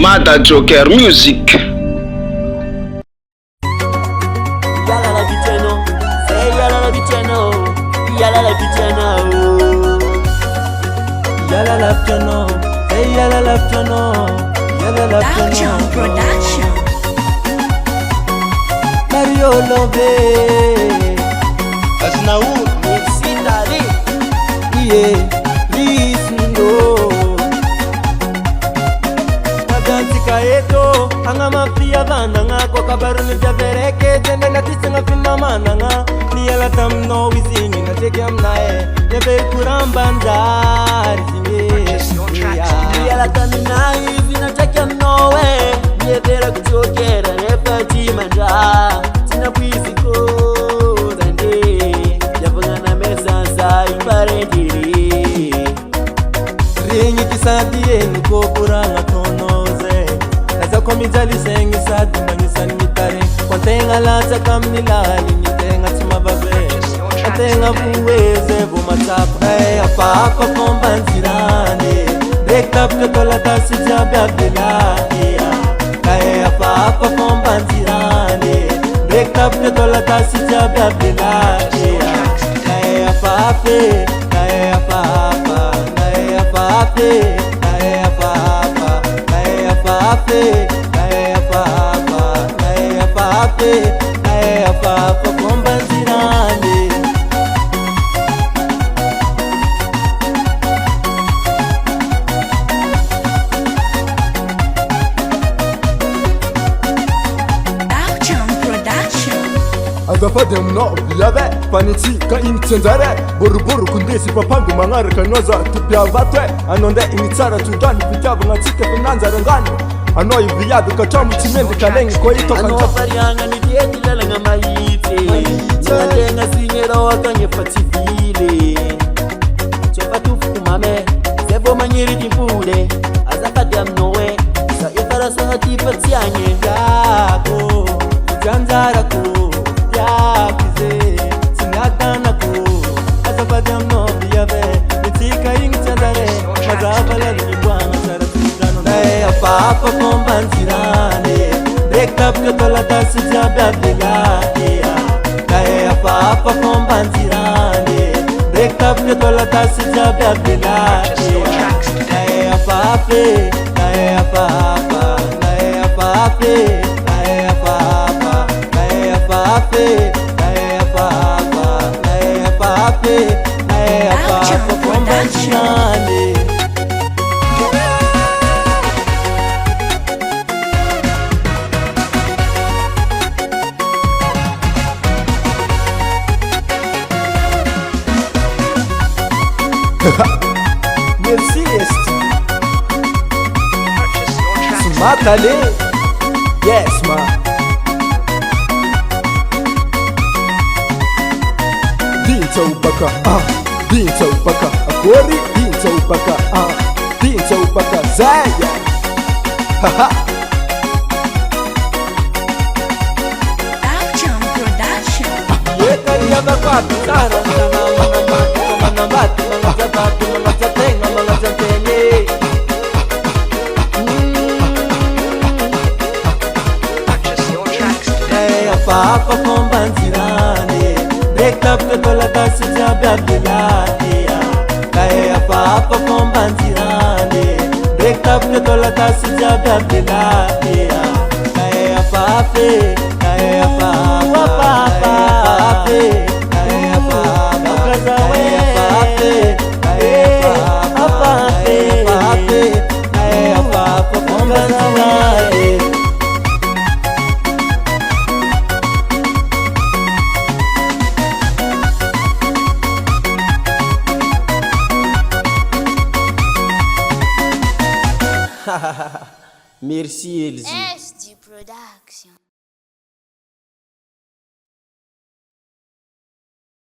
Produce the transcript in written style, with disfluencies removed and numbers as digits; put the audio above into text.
Mada Jocker Music. Yala la biteno, say yala la biteno, yala la biteno. Yala la biteno, say yala la biteno, yala la biteno. Production. LARIOT love. As Nouveaute, merci Jirany. Yeah, RISMINOT. Eto anga pia vananga kwa kabaruni vya vereke jende na tisanga fina mananga ni ala tamno wizingi na tekiam nae nebe kuramba ndari zinge ni ala tamina hivi na tekiam nowe ni ebera kuchokera nepati manja tina kwisiko dande yavanga mesa sa iparendiri ringi kisadie nuko kuranga tono kwa mijali sengi sadi mangisani mitare Kwantenga lata kamnilali nitenga tumababe Kwantenga buweze bumatapa Apa Fomban'i Jirany Break up totola tasi jabe abdelahi Apa Fomban'i Jirany Break up totola tasi jabe abdelahi Apa Fomban'i Jirany. Azafadem no biave paniti ka intendare boruburu kundesi papangu mangara kanoza tipya vatwe anonde initsara tudani pitaba ngatike finanza rongano ano ibiadu katamu timende kalengi kwa ito ano farianga ni dieti lala ngamaite ngatenga sinyero wakanye fativile chofa tufukumame sebo manyiri timpule azafadem nowe sa ifara sa tipatsianye yako janzara ko Apa Fomban'i Jirany Break up totola tasi jabe abdelahi Apa Fomban'i Jirany Break up totola tasi jabe abdelahi Apa Fomban'i Jirany. Merci esti Sumatale. Yes ma Dinta upaka Dinta upaka Akori Dinta upaka Dinta upaka Zaya Haha Production. Yeka yaba kwa tara manambati mangatabatu mangatenga mangatentene Apa Fomban'i Jirany Break up totola tasi jabe abdelahi Apa Fomban'i Jirany Break up totola tasi jabe abdelahi Apa Merci Elsie. SD Production.